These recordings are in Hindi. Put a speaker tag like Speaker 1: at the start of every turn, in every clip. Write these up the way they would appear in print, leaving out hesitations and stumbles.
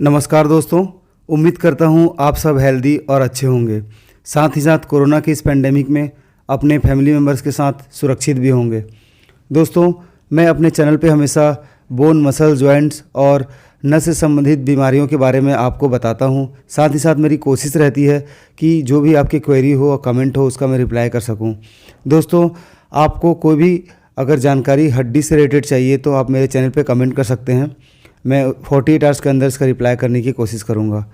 Speaker 1: नमस्कार दोस्तों, उम्मीद करता हूँ आप सब हेल्दी और अच्छे होंगे। साथ ही साथ कोरोना के इस पेंडेमिक में अपने फैमिली मेम्बर्स के साथ सुरक्षित भी होंगे। दोस्तों, मैं अपने चैनल पे हमेशा बोन, मसल, जॉइंट्स और नस से संबंधित बीमारियों के बारे में आपको बताता हूँ। साथ ही साथ मेरी कोशिश रहती है कि जो भी आपकी क्वेरी हो और कमेंट हो उसका मैं रिप्लाई कर सकूँ। दोस्तों, आपको कोई भी अगर जानकारी हड्डी से रिलेटेड चाहिए तो आप मेरे चैनल पे कमेंट कर सकते हैं। मैं 48 आवर्स के अंदर इसका रिप्लाई करने की कोशिश करूँगा।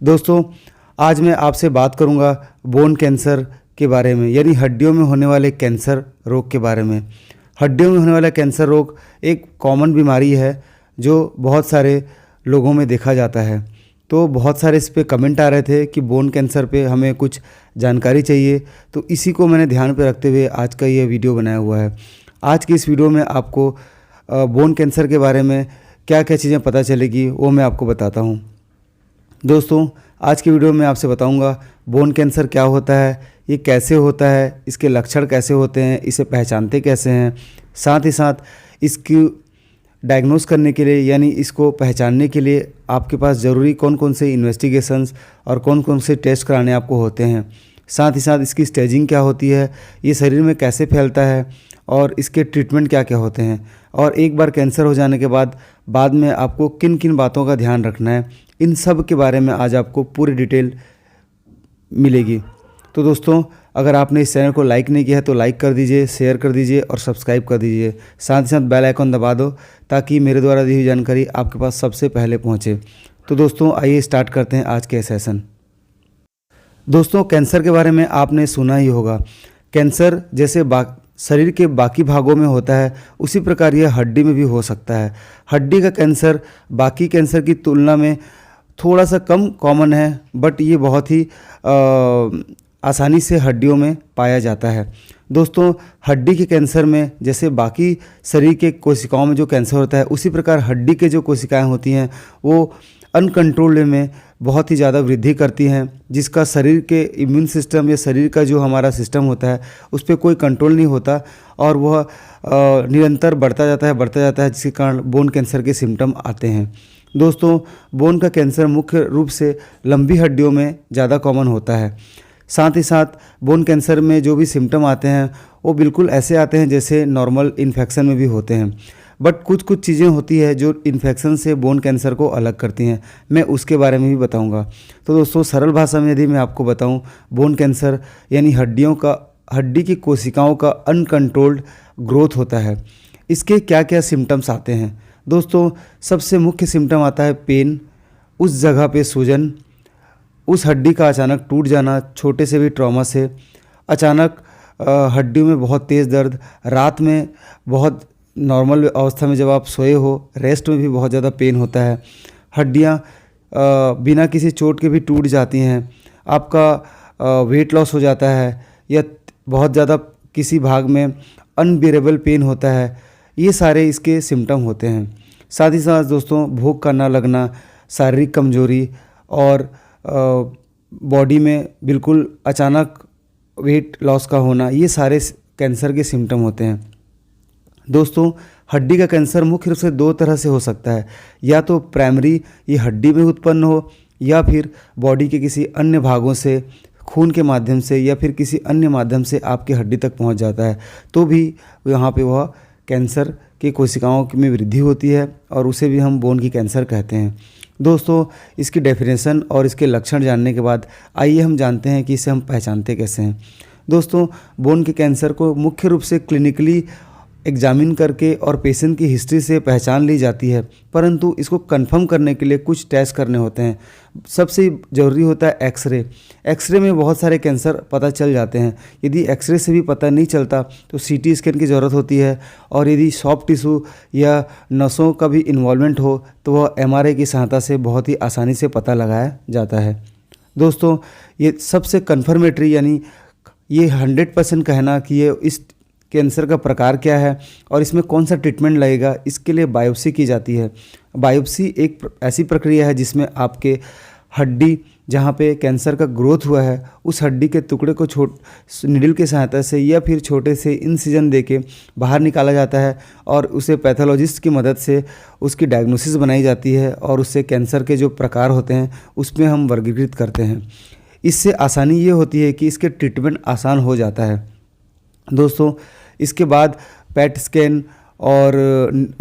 Speaker 1: दोस्तों, आज मैं आपसे बात करूँगा बोन कैंसर के बारे में, यानी हड्डियों में होने वाले कैंसर रोग के बारे में। हड्डियों में होने वाला कैंसर रोग एक कॉमन बीमारी है जो बहुत सारे लोगों में देखा जाता है। तो बहुत सारे इस पे कमेंट आ रहे थे कि बोन कैंसर पे हमें कुछ जानकारी चाहिए, तो इसी को मैंने ध्यान पे रखते हुए आज का ये वीडियो बनाया हुआ है। आज की इस वीडियो में आपको बोन कैंसर के बारे में क्या क्या चीज़ें पता चलेगी वो मैं आपको बताता हूँ। दोस्तों, आज की वीडियो में आपसे बताऊँगा बोन कैंसर क्या होता है, ये कैसे होता है, इसके लक्षण कैसे होते हैं, इसे पहचानते कैसे हैं, साथ ही साथ इसकी डायग्नोस करने के लिए यानी इसको पहचानने के लिए आपके पास ज़रूरी कौन कौन से इन्वेस्टिगेशंस और कौन कौन से टेस्ट कराने आपको होते हैं। साथ ही साथ इसकी स्टेजिंग क्या होती है, ये शरीर में कैसे फैलता है और इसके ट्रीटमेंट क्या क्या होते हैं, और एक बार कैंसर हो जाने के बाद में आपको किन किन बातों का ध्यान रखना है, इन सब के बारे में आज आपको पूरी डिटेल मिलेगी। तो दोस्तों, अगर आपने इस चैनल को लाइक नहीं किया है तो लाइक कर दीजिए, शेयर कर दीजिए और सब्सक्राइब कर दीजिए। साथ ही साथ बेल आइकन दबा दो ताकि मेरे द्वारा दी हुई जानकारी आपके पास सबसे पहले पहुंचे। तो दोस्तों, आइए स्टार्ट करते हैं आज के सेशन। दोस्तों, कैंसर के बारे में आपने सुना ही होगा। कैंसर जैसे शरीर के बाकी भागों में होता है उसी प्रकार यह हड्डी में भी हो सकता है। हड्डी का कैंसर बाकी कैंसर की तुलना में थोड़ा सा कम कॉमन है, बट ये बहुत ही आसानी से हड्डियों में पाया जाता है। दोस्तों, हड्डी के कैंसर में जैसे बाकी शरीर के कोशिकाओं में जो कैंसर होता है उसी प्रकार हड्डी के जो कोशिकाएं होती हैं वो अनकंट्रोल्ड में बहुत ही ज़्यादा वृद्धि करती हैं, जिसका शरीर के इम्यून सिस्टम या शरीर का जो हमारा सिस्टम होता है उस पर कोई कंट्रोल नहीं होता और वह निरंतर बढ़ता जाता है, जिसके कारण बोन कैंसर के सिम्टम आते हैं। दोस्तों, बोन का कैंसर मुख्य रूप से लंबी हड्डियों में ज़्यादा कॉमन होता है। साथ ही साथ बोन कैंसर में जो भी सिम्टम आते हैं वो बिल्कुल ऐसे आते हैं जैसे नॉर्मल इन्फेक्शन में भी होते हैं, बट कुछ चीज़ें होती है जो इन्फेक्शन से बोन कैंसर को अलग करती हैं। मैं उसके बारे में भी बताऊंगा। तो दोस्तों, सरल भाषा में यदि मैं आपको बताऊं, बोन कैंसर यानी हड्डी की कोशिकाओं का अनकंट्रोल्ड ग्रोथ होता है। इसके क्या क्या सिम्टम्स आते हैं? दोस्तों, सबसे मुख्य सिम्टम आता है पेन, उस जगह पे सूजन, उस हड्डी का अचानक टूट जाना, छोटे से भी ट्रॉमा से, अचानक हड्डियों में बहुत तेज़ दर्द, रात में बहुत नॉर्मल अवस्था में जब आप सोए हो रेस्ट में भी बहुत ज़्यादा पेन होता है, हड्डियाँ बिना किसी चोट के भी टूट जाती हैं, आपका वेट लॉस हो जाता है या बहुत ज़्यादा किसी भाग में अनबियरेबल पेन होता है, ये सारे इसके सिम्टम होते हैं। साथ ही साथ दोस्तों, भूख का ना लगना, शारीरिक कमजोरी और बॉडी में बिल्कुल अचानक वेट लॉस का होना, ये सारे कैंसर के सिम्टम होते हैं। दोस्तों, हड्डी का कैंसर मुख्य रूप से दो तरह से हो सकता है, या तो प्राइमरी ये हड्डी में उत्पन्न हो या फिर बॉडी के किसी अन्य भागों से खून के माध्यम से या फिर किसी अन्य माध्यम से आपकी हड्डी तक पहुंच जाता है, तो भी यहाँ पे वह कैंसर की कोशिकाओं में वृद्धि होती है और उसे भी हम बोन की कैंसर कहते हैं। दोस्तों, इसकी डेफिनेशन और इसके लक्षण जानने के बाद आइए हम जानते हैं कि इसे हम पहचानते कैसे हैं। दोस्तों, बोन के कैंसर को मुख्य रूप से क्लिनिकली एग्जामिन करके और पेशेंट की हिस्ट्री से पहचान ली जाती है, परंतु इसको कंफर्म करने के लिए कुछ टेस्ट करने होते हैं। सबसे ज़रूरी होता है एक्सरे। एक्सरे में बहुत सारे कैंसर पता चल जाते हैं। यदि एक्सरे से भी पता नहीं चलता तो सीटी स्कैन की ज़रूरत होती है, और यदि सॉफ्ट टिश्यू या नसों का भी इन्वॉल्वमेंट हो तो वह एमआरआई की सहायता से बहुत ही आसानी से पता लगाया जाता है। दोस्तों, ये सबसे कन्फर्मेटरी यानी ये 100% कहना कि ये इस कैंसर का प्रकार क्या है और इसमें कौन सा ट्रीटमेंट लगेगा, इसके लिए बायोप्सी की जाती है। बायोप्सी एक ऐसी प्रक्रिया है जिसमें आपके हड्डी जहाँ पे कैंसर का ग्रोथ हुआ है उस हड्डी के टुकड़े को नीडल की सहायता से या फिर छोटे से इंसिजन देके बाहर निकाला जाता है और उसे पैथोलॉजिस्ट की मदद से उसकी डायग्नोसिस बनाई जाती है और उससे कैंसर के जो प्रकार होते हैं उसमें हम वर्गीकृत करते हैं। इससे आसानी ये होती है कि इसके ट्रीटमेंट आसान हो जाता है। दोस्तों इसके बाद पेट स्कैन और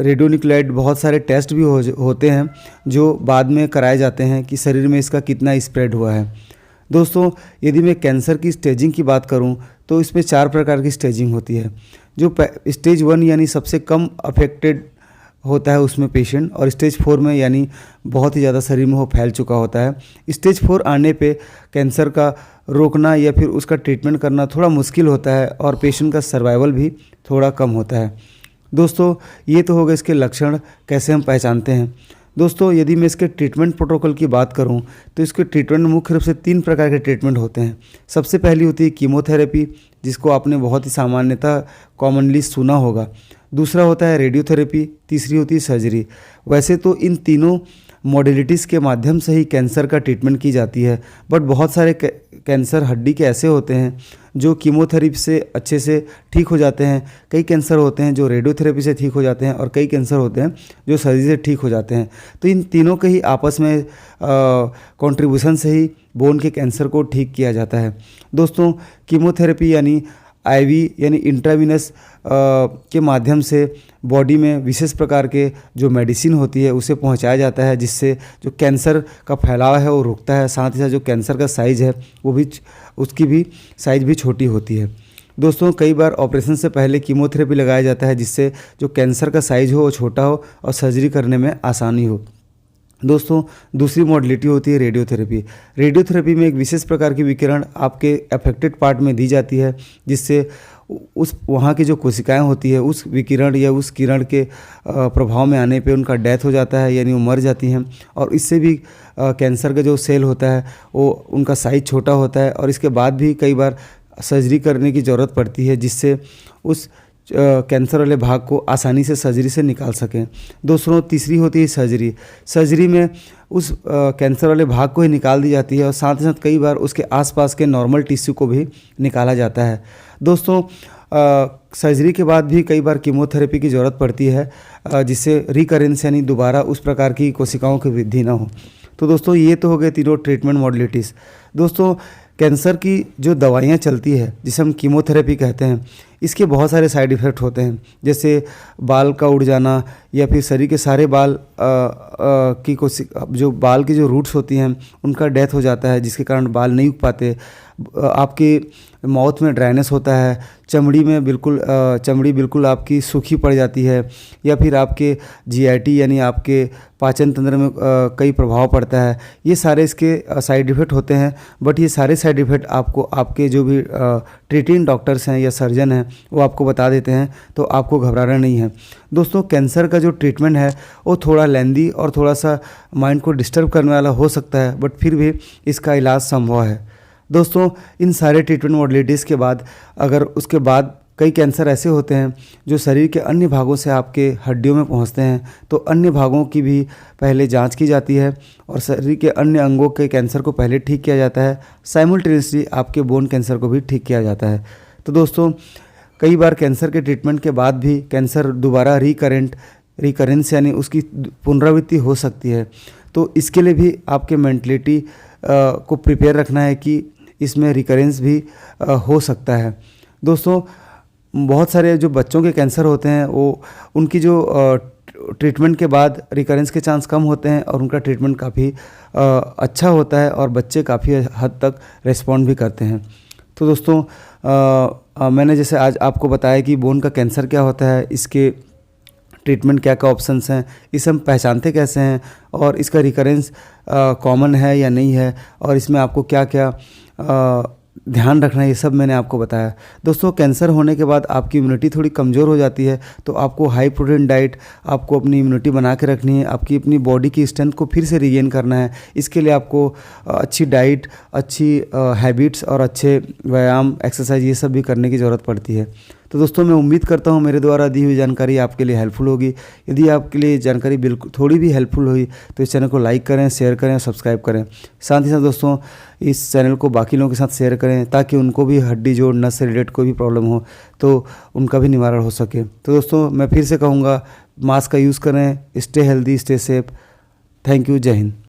Speaker 1: रेडियोन्यूक्लाइड बहुत सारे टेस्ट भी होते हैं जो बाद में कराए जाते हैं कि शरीर में इसका कितना स्प्रेड हुआ है। दोस्तों यदि मैं कैंसर की स्टेजिंग की बात करूं तो इसमें 4 प्रकार की स्टेजिंग होती है। जो स्टेज 1 यानी सबसे कम अफेक्टेड होता है उसमें पेशेंट, और स्टेज 4 में यानी बहुत ही ज़्यादा शरीर में वो फैल चुका होता है। स्टेज 4 आने पे कैंसर का रोकना या फिर उसका ट्रीटमेंट करना थोड़ा मुश्किल होता है और पेशेंट का सर्वाइवल भी थोड़ा कम होता है। दोस्तों ये तो हो गए इसके लक्षण, कैसे हम पहचानते हैं। दोस्तों यदि मैं इसके ट्रीटमेंट प्रोटोकॉल की बात करूं तो इसके ट्रीटमेंट मुख्य रूप से 3 प्रकार के ट्रीटमेंट होते हैं। सबसे पहली होती है कीमोथेरेपी, जिसको आपने बहुत ही सामान्यतः कॉमनली सुना होगा। दूसरा होता है रेडियोथेरेपी, तीसरी होती है सर्जरी। वैसे तो इन तीनों मॉडलिटीज़ के माध्यम से ही कैंसर का ट्रीटमेंट की जाती है, बट बहुत सारे कैंसर हड्डी के ऐसे होते हैं जो कीमोथेरेपी से अच्छे से ठीक हो जाते हैं, कई कैंसर होते हैं जो रेडियोथेरेपी से ठीक हो जाते हैं और कई कैंसर होते हैं जो सर्जरी से ठीक हो जाते हैं। तो इन तीनों के ही आपस में कंट्रीब्यूशन से ही बोन के कैंसर को ठीक किया जाता है। दोस्तों कीमोथेरेपी यानी आईवी यानी इंट्रावीनस के माध्यम से बॉडी में विशेष प्रकार के जो मेडिसिन होती है उसे पहुंचाया जाता है, जिससे जो कैंसर का फैलाव है वो रुकता है। साथ ही साथ जो कैंसर का साइज़ है वो भी उसकी भी साइज़ भी छोटी होती है। दोस्तों कई बार ऑपरेशन से पहले कीमोथेरेपी लगाया जाता है जिससे जो कैंसर का साइज़ हो वो छोटा हो और सर्जरी करने में आसानी हो। दोस्तों दूसरी मॉडलिटी होती है रेडियोथेरेपी। रेडियोथेरेपी में एक विशेष प्रकार की विकिरण आपके अफेक्टेड पार्ट में दी जाती है, जिससे उस वहाँ की जो कोशिकाएं होती है उस विकिरण या उस किरण के प्रभाव में आने पे उनका डेथ हो जाता है, यानी वो मर जाती हैं। और इससे भी कैंसर का जो सेल होता है वो उनका साइज छोटा होता है और इसके बाद भी कई बार सर्जरी करने की ज़रूरत पड़ती है, जिससे उस कैंसर वाले भाग को आसानी से सर्जरी से निकाल सकें। दोस्तों तीसरी होती है सर्जरी। सर्जरी में उस कैंसर वाले भाग को ही निकाल दी जाती है और साथ ही साथ कई बार उसके आसपास के नॉर्मल टिश्यू को भी निकाला जाता है। दोस्तों सर्जरी के बाद भी कई बार कीमोथेरेपी की ज़रूरत पड़ती है, जिससे रिकरेंस यानी दोबारा उस प्रकार की कोशिकाओं की वृद्धि ना हो। तो दोस्तों ये तो हो गए तीनों ट्रीटमेंट मॉडलिटीज़। दोस्तों कैंसर की जो दवाइयाँ चलती है जिसे हम कीमोथेरेपी कहते हैं, इसके बहुत सारे साइड इफ़ेक्ट होते हैं, जैसे बाल का उड़ जाना या फिर शरीर के सारे बाल की जो बाल की जो रूट्स होती हैं उनका डेथ हो जाता है, जिसके कारण बाल नहीं उग पाते। आपकी माउथ में ड्राइनेस होता है, चमड़ी बिल्कुल आपकी सूखी पड़ जाती है, या फिर आपके जीआईटी यानी आपके पाचन तंत्र में कई प्रभाव पड़ता है। ये सारे इसके साइड इफ़ेक्ट होते हैं, बट ये सारे साइड इफ़ेक्ट आपको आपके जो भी ट्रीटिंग डॉक्टर्स हैं या सर्जन हैं वो आपको बता देते हैं, तो आपको घबराना नहीं है। दोस्तों कैंसर का जो ट्रीटमेंट है वो थोड़ा लेंदी और थोड़ा सा माइंड को डिस्टर्ब करने वाला हो सकता है, बट फिर भी इसका इलाज संभव है। दोस्तों इन सारे ट्रीटमेंट मॉडलिटीज़ के बाद अगर उसके बाद कई कैंसर ऐसे होते हैं जो शरीर के अन्य भागों से आपके हड्डियों में पहुंचते हैं, तो अन्य भागों की भी पहले जांच की जाती है और शरीर के अन्य अंगों के कैंसर को पहले ठीक किया जाता है। साइमल्टेनियसली आपके बोन कैंसर को भी ठीक किया जाता है। तो दोस्तों कई बार कैंसर के ट्रीटमेंट के बाद भी कैंसर दोबारा रिकरेंस यानी उसकी पुनरावृत्ति हो सकती है। तो इसके लिए भी आपके मेंटलिटी को प्रिपेयर रखना है कि इसमें रिकरेंस भी हो सकता है। दोस्तों बहुत सारे जो बच्चों के कैंसर होते हैं वो उनकी जो ट्रीटमेंट के बाद रिकरेंस के चांस कम होते हैं और उनका ट्रीटमेंट काफ़ी अच्छा होता है और बच्चे काफ़ी हद तक रिस्पॉन्ड भी करते हैं। तो दोस्तों मैंने जैसे आज आपको बताया कि बोन का कैंसर क्या होता है, इसके ट्रीटमेंट क्या क्या ऑप्शंस हैं, इसे हम पहचानते कैसे हैं और इसका रिकरेंस कॉमन है या नहीं है और इसमें आपको क्या क्या ध्यान रखना है, ये सब मैंने आपको बताया। दोस्तों कैंसर होने के बाद आपकी इम्यूनिटी थोड़ी कमज़ोर हो जाती है, तो आपको हाई प्रोटीन डाइट आपको अपनी इम्यूनिटी बना के रखनी है, आपकी अपनी बॉडी की स्ट्रेंथ को फिर से रीगेन करना है। इसके लिए आपको अच्छी डाइट, अच्छी हैबिट्स और अच्छे व्यायाम, एक्सरसाइज ये सब भी करने की ज़रूरत पड़ती है। तो दोस्तों मैं उम्मीद करता हूँ मेरे द्वारा दी हुई जानकारी आपके लिए हेल्पफुल होगी। यदि आपके लिए जानकारी बिल्कुल थोड़ी भी हेल्पफुल हुई तो इस चैनल को लाइक करें, शेयर करें और सब्सक्राइब करें। साथ ही साथ दोस्तों इस चैनल को बाकी लोगों के साथ शेयर करें ताकि उनको भी हड्डी जोड़ नस से रिलेटेड कोई भी प्रॉब्लम हो तो उनका भी निवारण हो सके। तो दोस्तों मैं फिर से कहूँगा, मास्क का यूज़ करें, stay healthy, stay safe. Thank you, जय हिंद।